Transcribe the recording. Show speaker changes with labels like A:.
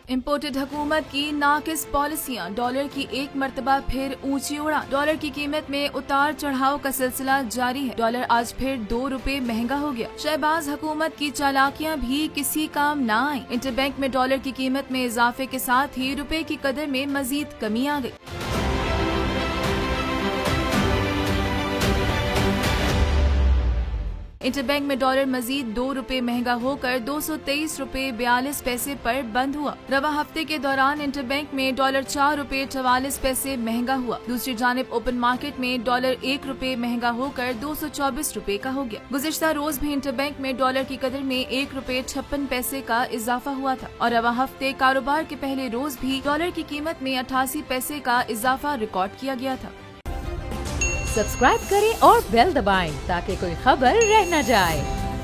A: Imported हुकूमत की नाकिस पॉलिसियां, डॉलर की एक मर्तबा फिर ऊंची उड़ान। डॉलर की कीमत में उतार चढ़ाव का सिलसिला जारी है। डॉलर आज फिर 2 रुपए महंगा हो गया। शहबाज हुकूमत की चालाकियां भी किसी काम न आई। इंटरबैंक में डॉलर की कीमत में इजाफे के साथ ही रुपए की कदर में मजीद कमी आ गई। इंटरबैंक में डॉलर मजीद 2 रुपए महंगा होकर 223 रुपए 42 पैसे पर बंद हुआ। रवा हफ्ते के दौरान इंटरबैंक में डॉलर 4 रुपए 44 पैसे महंगा हुआ। दूसरी जानिब ओपन मार्केट में डॉलर 1 रुपए महंगा होकर 224 रुपए का हो गया। गुज़िश्ता रोज भी इंटरबैंक में डॉलर की कदर में 1 रुपए 56 पैसे का इजाफा हुआ था और रवा हफ्ते कारोबार के पहले रोज भी डॉलर की कीमत में 88 पैसे का इजाफा रिकॉर्ड किया गया था।
B: सब्सक्राइब करें और बेल दबाएं ताकि कोई खबर रह न जाए।